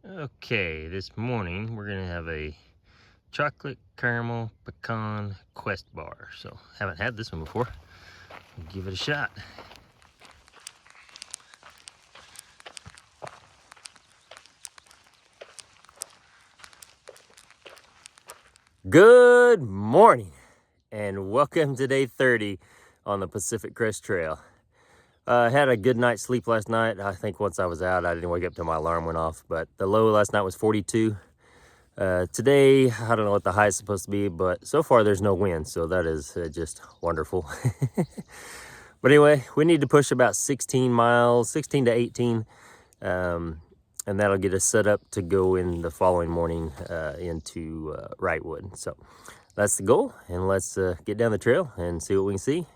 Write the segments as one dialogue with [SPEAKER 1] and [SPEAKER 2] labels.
[SPEAKER 1] Okay, this morning we're gonna have a chocolate caramel pecan Quest bar. So haven't had this one before. Give it a shot. Good morning and welcome to day 30 on the Pacific Crest Trail. I had a good night's sleep last night. I think once I was out, I didn't wake up till my alarm went off, but the low last night was 42. Today, I don't know what the high is supposed to be, but so far there's no wind, so that is just wonderful. But anyway, we need to push about 16 miles, 16 to 18, and that'll get us set up to go in the following morning into Wrightwood. So that's the goal, and let's get down the trail and see what we can see.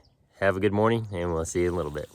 [SPEAKER 1] Have a good morning, and we'll see you in a little bit.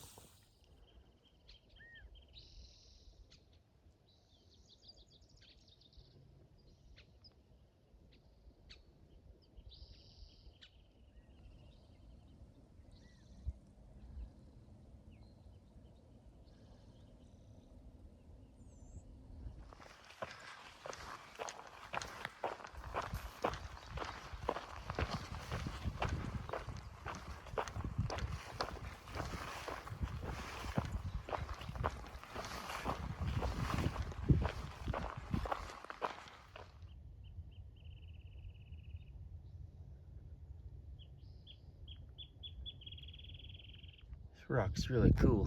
[SPEAKER 1] This rock's really cool.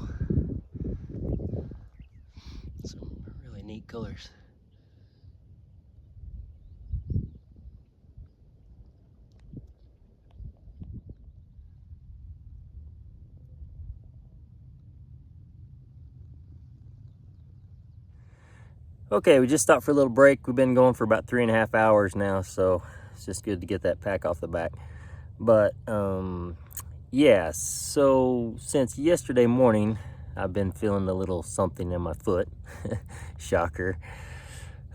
[SPEAKER 1] Some really neat colors. Okay, we just stopped for a little break. We've been going for about 3.5 hours now, so it's just good to get that pack off the back. But yeah, so since yesterday morning, I've been feeling a little something in my foot. Shocker.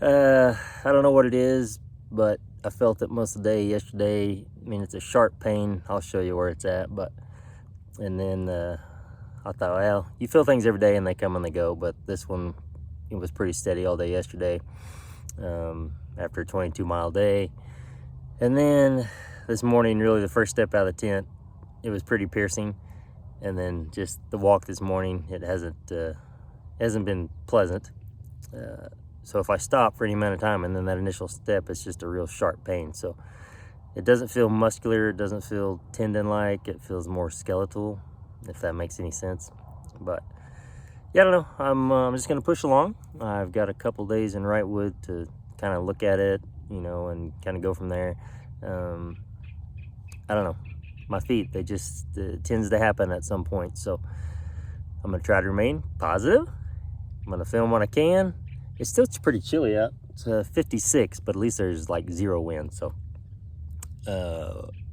[SPEAKER 1] I don't know what it is, but I felt it most of the day yesterday. I mean, it's a sharp pain. I'll show you where it's at, and then I thought, well, you feel things every day and they come and they go, but this one, it was pretty steady all day yesterday, after a 22-mile day. And then this morning, really the first step out of the tent, it was pretty piercing. And then just the walk this morning, it hasn't been pleasant. So if I stop for any amount of time and then that initial step, it's just a real sharp pain. So it doesn't feel muscular, it doesn't feel tendon-like, it feels more skeletal, if that makes any sense. But yeah, I don't know. I'm just gonna push along. I've got a couple days in Wrightwood to kind of look at it, and kind of go from there. I don't know. My feet, they just, it tends to happen at some point. So I'm gonna try to remain positive. I'm gonna film what I can. It's still pretty chilly out. It's 56, but at least there's like 0 wind. So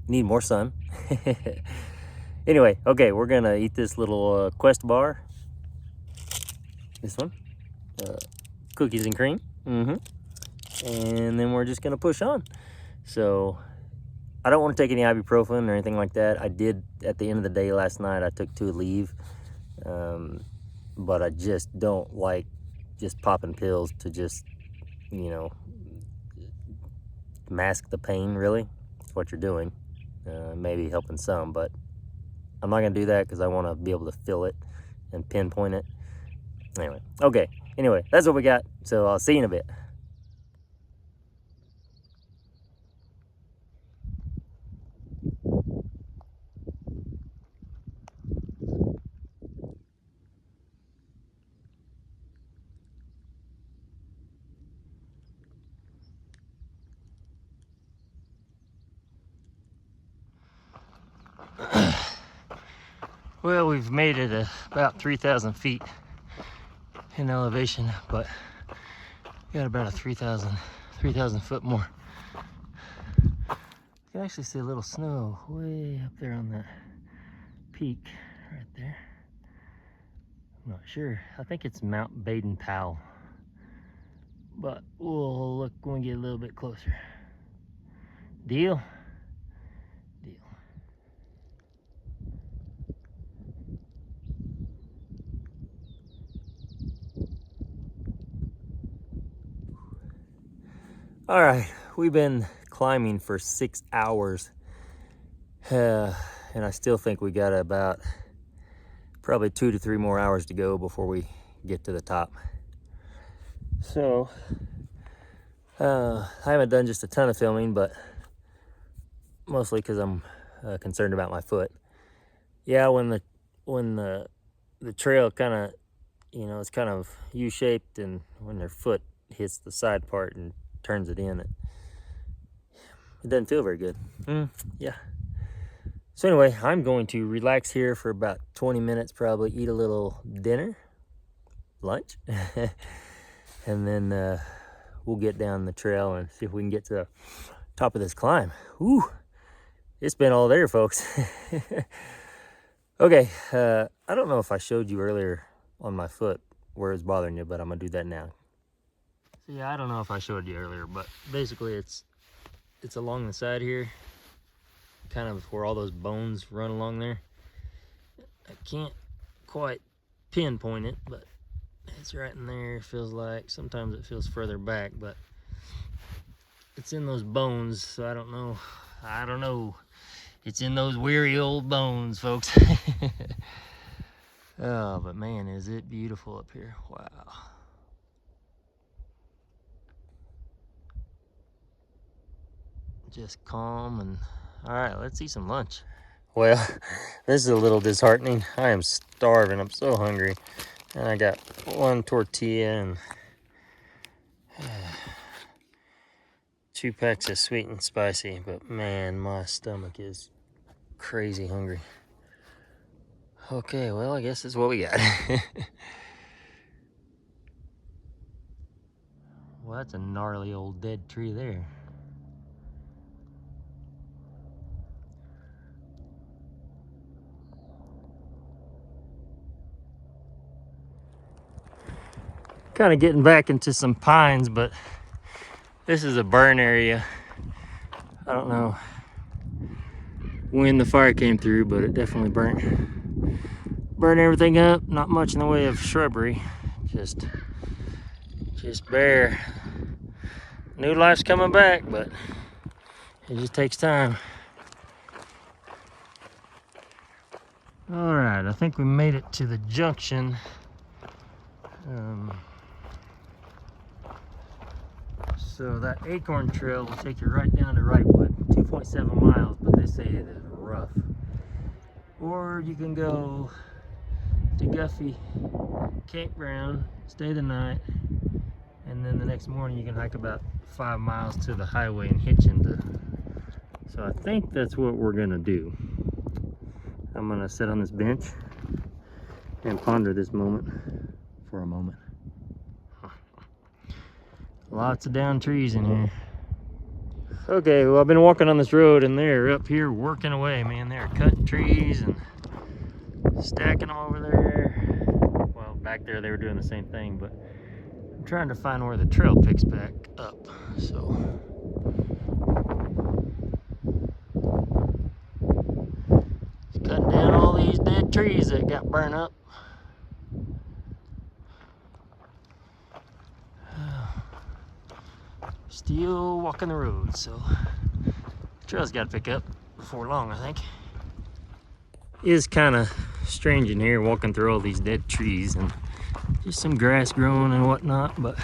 [SPEAKER 1] need more sun. Anyway, okay, we're gonna eat this little Quest bar. This one, cookies and cream. And then we're just gonna push on. So I don't want to take any ibuprofen or anything like that. I did at the end of the day last night. I took 2 leave, but I just don't like just popping pills to just mask the pain. Really, it's what you're doing. Maybe helping some, but I'm not gonna do that because I want to be able to feel it and pinpoint it. Anyway, okay. Anyway, that's what we got. So I'll see you in a bit. Well, we've made it about 3,000 feet in elevation, but we got about a 3,000 foot more. You can actually see a little snow way up there on that peak right there. I'm not sure. I think it's Mount Baden-Powell, but we'll look when we get a little bit closer. Deal? Deal. All right, we've been climbing for 6 hours, and I still think we got about probably 2 to 3 more hours to go before we get to the top. So I haven't done just a ton of filming, but mostly because I'm concerned about my foot. Yeah, when the trail kind of, you know, it's kind of U-shaped, and when their foot hits the side part and turns it in, it doesn't feel very good. Yeah. So anyway, I'm going to relax here for about 20 minutes, probably eat a little dinner, lunch, and then we'll get down the trail and see if we can get to the top of this climb. Whew, it's been all there, folks. Okay, I don't know if I showed you earlier on my foot where it's bothering you, but I'm gonna do that now. So yeah, I don't know if I showed you earlier, but basically it's along the side here, kind of where all those bones run along there. I can't quite pinpoint it, but it's right in there. It feels like sometimes it feels further back, but it's in those bones, so I don't know. It's in those weary old bones, folks. Oh, but man, is it beautiful up here. Wow. Just calm and... All right, let's eat some lunch. Well, this is a little disheartening. I am starving. I'm so hungry. And I got one tortilla and 2 packs of sweet and spicy. But man, my stomach is crazy hungry. Okay, well, I guess that's what we got. Well, that's a gnarly old dead tree there. Kind of getting back into some pines, but this is a burn area. I don't know when the fire came through, but it definitely burned everything up. Not much in the way of shrubbery, just bare. New life's coming back, but it just takes time. All right, I think we made it to the junction. So that Acorn Trail will take you right down to Wrightwood, 2.7 miles, but they say it is rough. Or you can go to Guffey Campground, stay the night, and then the next morning you can hike about 5 miles to the highway and hitch into. So I think that's what we're gonna do. I'm gonna sit on this bench and ponder this moment for a moment. Lots of down trees in here. Okay, well, I've been walking on this road and they're up here working away, man. They're cutting trees and stacking them over there. Well, back there they were doing the same thing, but I'm trying to find where the trail picks back up. So just cutting down all these dead trees that got burned up. Still walking the road, so the trail's got to pick up before long, I think. It is kind of strange in here, walking through all these dead trees and just some grass growing and whatnot, but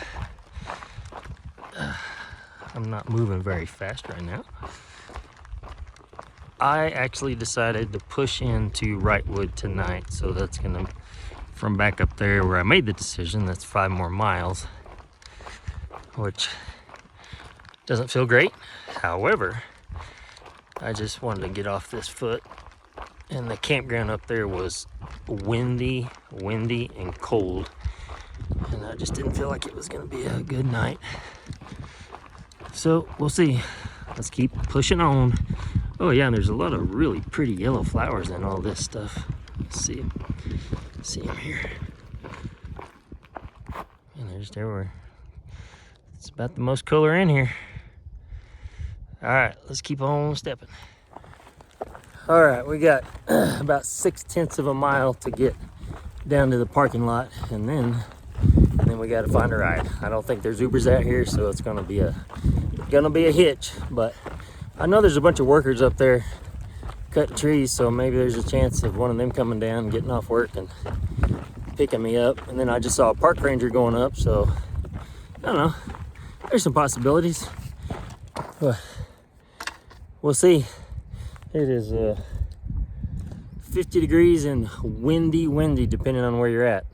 [SPEAKER 1] I'm not moving very fast right now. I actually decided to push into Wrightwood tonight, so that's gonna, from back up there where I made the decision, that's 5 more miles, which doesn't feel great. However, I just wanted to get off this foot, and the campground up there was windy and cold, and I just didn't feel like it was gonna be a good night. So we'll see. Let's keep pushing on. Oh yeah, and there's a lot of really pretty yellow flowers in all this stuff. Let's see them here. And they're just everywhere. It's about the most color in here. All right, let's keep on stepping. All right, we got about 6/10 of a mile to get down to the parking lot, and then we got to find a ride. I don't think there's Ubers out here, so it's going to be a gonna be a hitch, but I know there's a bunch of workers up there cutting trees, so maybe there's a chance of one of them coming down and getting off work and picking me up. And then I just saw a park ranger going up, so I don't know. There's some possibilities, but we'll see. It is 50 degrees and windy, depending on where you're at.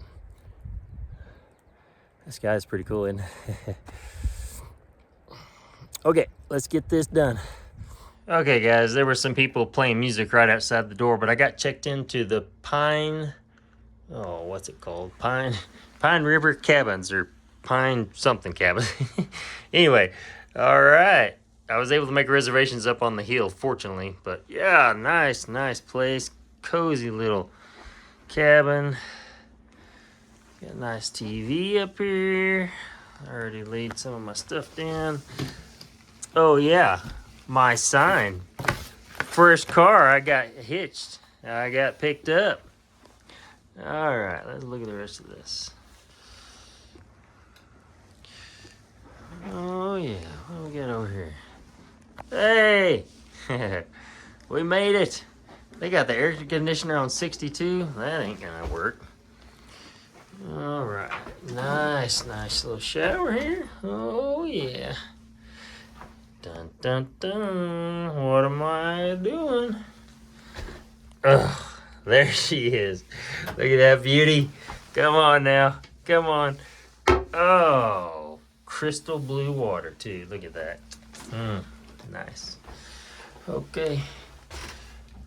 [SPEAKER 1] This guy's pretty cool, isn't it? Okay, let's get this done. Okay, guys, there were some people playing music right outside the door, but I got checked into the what's it called? Pine River Cabins, or Pine something cabin. Anyway, all right. I was able to make reservations up on the hill, fortunately. But yeah, nice place. Cozy little cabin. Got a nice TV up here. I already laid some of my stuff down. Oh yeah, my sign. First car I got hitched. I got picked up. All right, let's look at the rest of this. Oh yeah, what do we got over here? Hey, we made it. They got the air conditioner on 62. That ain't gonna work. All right, nice little shower here. Oh yeah. Dun dun dun. What am I doing? Ugh, there she is. Look at that beauty. Come on now. Come on. Oh, crystal blue water too. Look at that. Nice. Okay.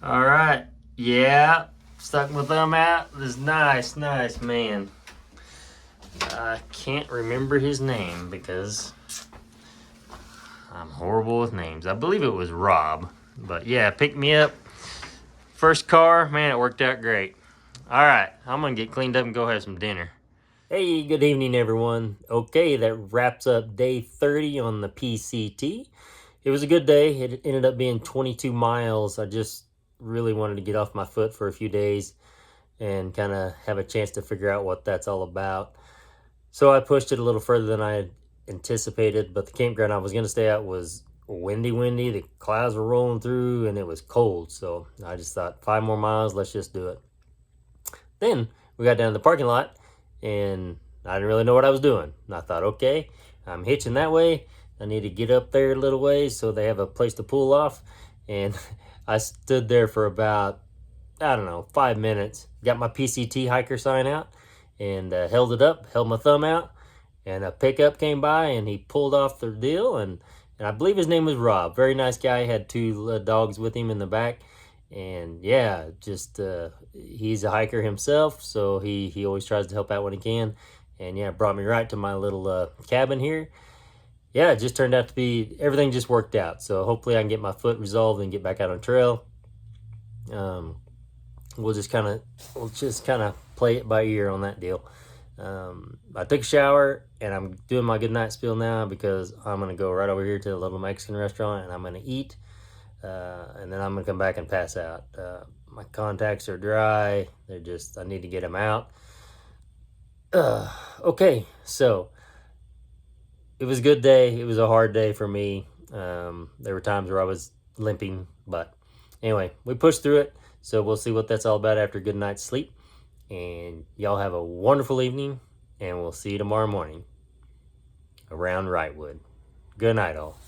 [SPEAKER 1] All right. Yeah. Stuck my thumb out. This nice man. I can't remember his name because I'm horrible with names. I believe it was Rob. But yeah, picked me up. First car, man, it worked out great. All right, I'm gonna get cleaned up and go have some dinner. Hey, good evening, everyone. Okay, that wraps up day 30 on the PCT. It was a good day. It ended up being 22 miles. I just really wanted to get off my foot for a few days and kind of have a chance to figure out what that's all about. So I pushed it a little further than I had anticipated, but the campground I was going to stay at was windy. The clouds were rolling through and it was cold. So I just thought 5 more miles, let's just do it. Then we got down to the parking lot and I didn't really know what I was doing. And I thought, okay, I'm hitching that way. I need to get up there a little ways so they have a place to pull off. And I stood there for about, 5 minutes. Got my PCT hiker sign out and held it up, held my thumb out. And a pickup came by and he pulled off the deal. And I believe his name was Rob. Very nice guy. Had 2 dogs with him in the back. And yeah, just he's a hiker himself. So he always tries to help out when he can. And yeah, brought me right to my little cabin here. Yeah, it just turned out to be, everything just worked out. So hopefully I can get my foot resolved and get back out on trail. We'll just kind of play it by ear on that deal. I took a shower and I'm doing my good night spiel now because I'm going to go right over here to a little Mexican restaurant and I'm going to eat. And then I'm going to come back and pass out. My contacts are dry. I need to get them out. Okay, so it was a good day. It was a hard day for me. There were times where I was limping, but anyway, we pushed through it. So we'll see what that's all about after a good night's sleep. And y'all have a wonderful evening, and we'll see you tomorrow morning around Wrightwood. Good night, all.